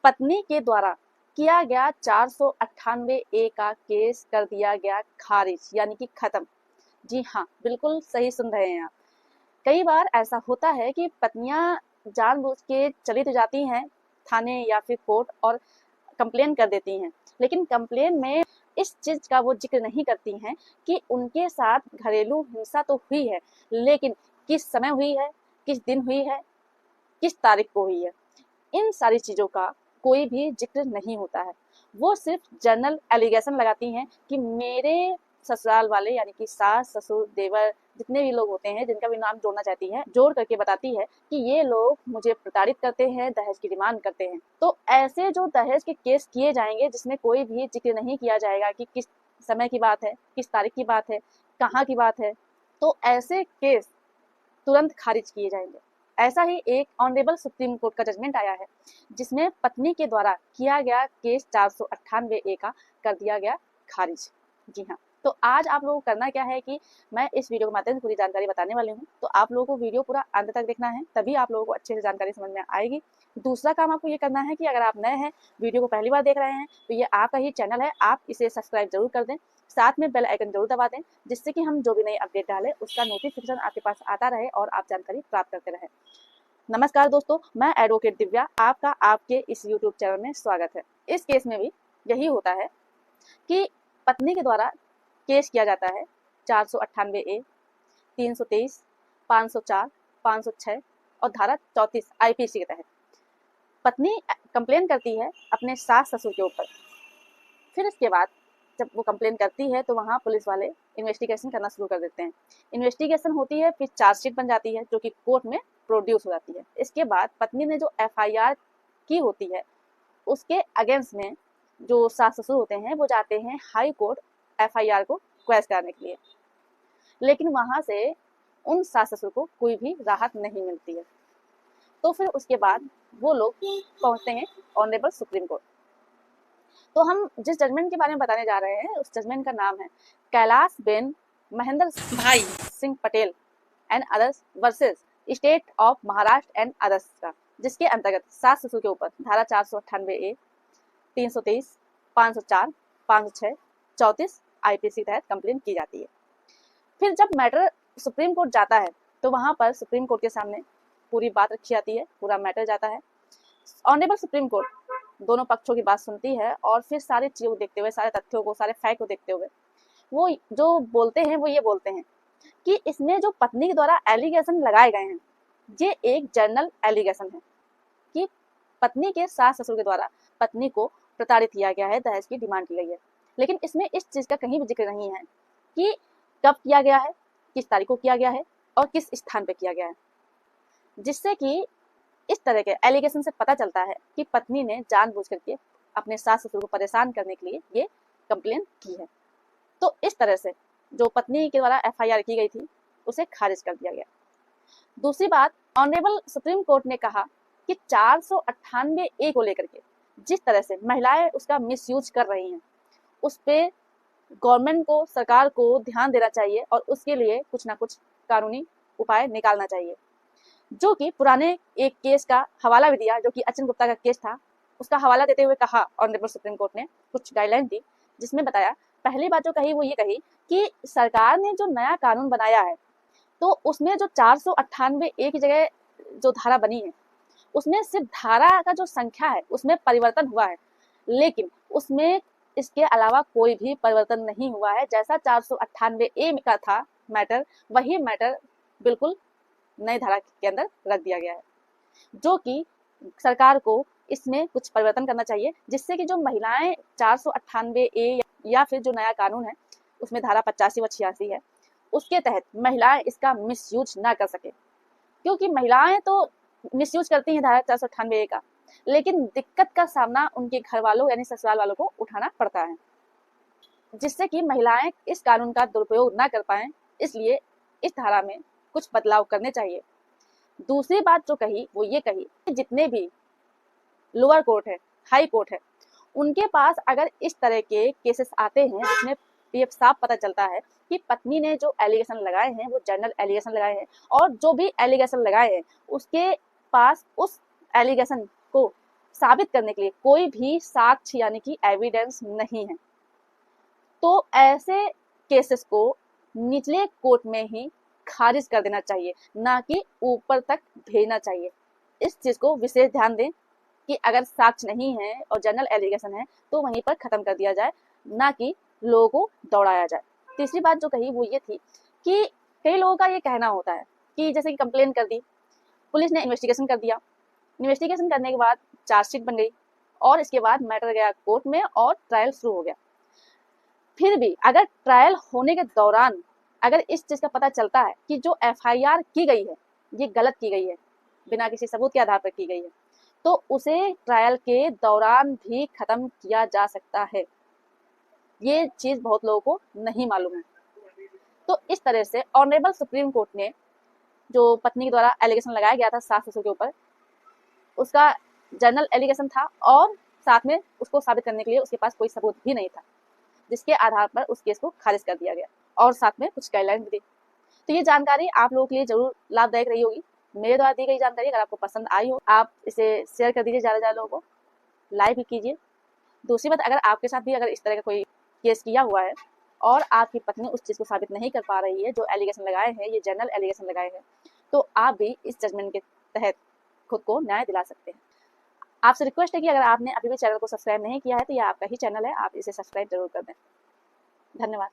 पत्नी के द्वारा किया गया 498 का केस कर दिया गया खारिज, यानी कि खत्म। जी हाँ, बिल्कुल सही सुन रहे हैं आप। कई बार ऐसा होता है कि पत्नियां जानबूझ के चली तो जाती हैं थाने या फिर कोर्ट और कंप्लेन कर देती हैं, लेकिन कंप्लेन में इस चीज का वो जिक्र नहीं करती हैं कि उनके साथ घरेलू हिंसा तो हुई है, लेकिन किस समय हुई है, किस दिन हुई है, किस तारीख को हुई है, इन सारी चीजों का कोई भी जिक्र नहीं होता है। वो सिर्फ जनरल एलिगेशन लगाती हैं कि मेरे ससुराल वाले, यानी कि सास ससुर देवर जितने भी लोग होते हैं जिनका भी नाम जोड़ना चाहती है, जोड़ करके बताती है कि ये लोग मुझे प्रताड़ित करते हैं, दहेज की डिमांड करते हैं। तो ऐसे जो दहेज के केस किए जाएंगे जिसमें कोई भी जिक्र नहीं किया जाएगा कि किस समय की बात है, किस तारीख की बात है, कहाँ की बात है, तो ऐसे केस तुरंत खारिज किए जाएंगे। ऐसा ही एक ऑनरेबल सुप्रीम कोर्ट का जजमेंट आया है जिसमें पत्नी के द्वारा किया गया केस 498 का कर दिया गया खारिज। जी हाँ, तो आज आप लोगों को करना क्या है कि मैं इस वीडियो के माध्यम से पूरी जानकारी बताने वाली हूँ, तो आप लोगों को वीडियो पूरा अंत तक देखना है, तभी आप लोगों को अच्छे से जानकारी समझ में आएगी। दूसरा काम आपको ये करना है कि अगर आप नए हैं, वीडियो को पहली बार देख रहे हैं, तो ये आपका ही चैनल है, आप इसे सब्सक्राइब जरूर कर दें, साथ में बेल आइकन जरूर दबा दें, जिससे कि हम जो भी नई अपडेट डालें उसका नोटिफिकेशन आपके पास आता रहे और आप जानकारी प्राप्त करते रहें। नमस्कार दोस्तों, मैं एडवोकेट दिव्या, आपका आपके इस यूट्यूब चैनल में स्वागत है। इस केस में भी यही होता है कि पत्नी के द्वारा केस किया जाता है 498A, 323, 504, 506 और धारा 34 आईपीसी के तहत। पत्नी कंप्लेन करती है अपने सास ससुर के ऊपर। फिर इसके बाद जब वो कंप्लेन करती है तो वहाँ पुलिस वाले इन्वेस्टिगेशन करना शुरू कर देते हैं। इन्वेस्टिगेशन होती है, फिर चार्जशीट बन जाती है जो कि कोर्ट में प्रोड्यूस हो जाती है। इसके बाद पत्नी ने जो एफआईआर की होती है उसके अगेंस्ट में जो सास ससुर होते हैं वो जाते हैं हाई कोर्ट एफआईआर को क्वेश कराने के लिए, लेकिन वहां से उन सास ससुर को कोई भी राहत नहीं मिलती है। तो फिर उसके बाद वो लोग पहुंचते हैं ऑनरेबल सुप्रीम कोर्ट। तो हम जिस जजमेंट के बारे में बताने जा रहे हैं उस जजमेंट का नाम है कैलाश बेन महेंद्र भाई Singh Patel and others versus state of Maharashtra and others का, जिसके अंतर्गत सास ससुर के ऊपर धारा 498A, 323, 504, 506, 34 आईपीसी के तहत कंप्लेन की जाती है। फिर जब मैटर सुप्रीम कोर्ट जाता है तो वहां पर सुप्रीम कोर्ट के सामने पूरी बात रखी जाती है, पूरा मैटर जाता है। ऑनरेबल सुप्रीम कोर्ट दोनों पक्षों की बात सुनती है और फिर सारी चीजों को देखते हुए, सारे तथ्यों को, सारे फैक्ट को देखते हुए वो जो बोलते हैं वो ये बोलते हैं कि इसमें जो पत्नी के द्वारा एलिगेशन लगाए गए हैं ये एक जनरल एलिगेशन है कि पत्नी के सास ससुर के द्वारा पत्नी को प्रताड़ित किया गया है, दहेज की डिमांड की गई है, लेकिन इसमें इस चीज का कहीं भी जिक्र नहीं है कि कब किया गया है, किस तारीख को किया गया है और किस स्थान पे किया गया है, जिससे कि इस तरह के एलिगेशन से पता चलता है कि पत्नी ने जानबूझ करके अपने सास ससुर को परेशान करने के लिए ये कंप्लेन की है। तो इस तरह से जो पत्नी के द्वारा एफआईआर की गई थी उसे खारिज कर दिया गया। दूसरी बात, ऑनरेबल सुप्रीम कोर्ट ने कहा कि 498A को लेकर के जिस तरह से महिलाएं उसका मिसयूज कर रही हैं उस पे गवर्नमेंट को, सरकार को ध्यान देना चाहिए और उसके लिए कुछ ना कुछ कानूनी उपाय निकालना चाहिए। जो कि पुराने एक केस का हवाला भी दिया, जो कि अचन गुप्ता का केस था, उसका हवाला देते हुए कहा ऑनरेबल सुप्रीम कोर्ट ने कुछ गाइडलाइन दी, जिसमें बताया, पहली बात जो कही वो ये कही कि सरकार ने जो नया कानून बनाया है तो उसमें जो 498A की जगह जो धारा बनी है उसमें सिर्फ धारा का जो संख्या है उसमें परिवर्तन हुआ है, लेकिन उसमें इसके अलावा कोई भी परिवर्तन नहीं हुआ है। जैसा 498A का था मैटर, वही मैटर बिल्कुल नई धारा के अंदर रख दिया गया है, जो कि सरकार को इसमें कुछ परिवर्तन करना चाहिए, जिससे कि जो महिलाएं 498A या फिर जो नया कानून है उसमें धारा 85 व 86 है उसके तहत महिलाएं इसका मिसयूज ना कर सके, क्योंकि महिलाएं तो मिसयूज करती हैं धारा 498A का, लेकिन दिक्कत का सामना उनके घर वालों यानी ससुराल वालों को उठाना पड़ता है, जिससे कि महिलाएं इस कानून का दुरुपयोग ना कर पाएं। इसलिए इस धारा में कुछ बदलाव करने चाहिए। दूसरी बात जो कही वो ये कही कि जितने भी लोअर कोर्ट है, हाई कोर्ट है, उनके पास अगर इस तरह के केसेस आते हैं जिसमें ये साफ पता चलता है कि पत्नी ने जो एलिगेशन लगाए हैं वो जनरल एलिगेशन लगाए हैं और जो भी एलिगेशन लगाए हैं उसके पास उस एलिगेशन को साबित करने के लिए कोई भी साक्ष्य यानी कि एविडेंस नहीं है, तो ऐसे केसेस को निचले कोर्ट में ही खारिज कर देना चाहिए, ना कि ऊपर तक भेजना चाहिए। इस चीज को विशेष ध्यान दें कि अगर साक्ष्य नहीं है और जनरल एलिगेशन है तो वहीं पर खत्म कर दिया जाए, ना कि लोगों को दौड़ाया जाए। तीसरी बात जो कही वो ये थी कि कई लोगों का ये कहना होता है कि जैसे कि कंप्लेन कर दी, पुलिस ने इन्वेस्टिगेशन कर दिया, इन्वेस्टिगेशन करने के बाद चार्जशीट बन गई और इसके बाद मैटर गया कोर्ट में और ट्रायल शुरू हो गया। फिर भी अगर ट्रायल होने के दौरान अगर इस चीज का पता चलता है कि जो एफआईआर की गई है ये गलत की गई है, बिना किसी सबूत के आधार पर की गई है, तो उसे ट्रायल के दौरान भी खत्म किया जा सकता है। ये चीज बहुत लोगों को नहीं मालूम है। तो इस तरह से ऑनरेबल सुप्रीम कोर्ट ने जो पत्नी के द्वारा एलिगेशन लगाया गया था सास ससुर के ऊपर, उसका जनरल एलिगेशन था और साथ में उसको साबित करने के लिए उसके पास कोई सबूत भी नहीं था, जिसके आधार पर उस केस को खारिज कर दिया गया और साथ में कुछ गाइडलाइन भी दी। तो ये जानकारी आप लोगों के लिए जरूर लाभदायक रही होगी। मेरे द्वारा दी गई जानकारी अगर आपको पसंद आई हो, आप इसे शेयर कर दीजिए ज़्यादा से ज़्यादा लोगों को, लाइक भी कीजिए। दूसरी बात, अगर आपके साथ भी अगर इस तरह का कोई केस किया हुआ है और आपकी पत्नी उस चीज़ को साबित नहीं कर पा रही है, जो एलिगेशन लगाए हैं, ये जनरल एलिगेशन लगाए हैं, तो आप भी इस जजमेंट के तहत खुद को न्याय दिला सकते हैं। आपसे रिक्वेस्ट है कि अगर आपने अभी भी चैनल को सब्सक्राइब नहीं किया है तो यह आपका ही चैनल है, आप इसे सब्सक्राइब जरूर कर दें। धन्यवाद।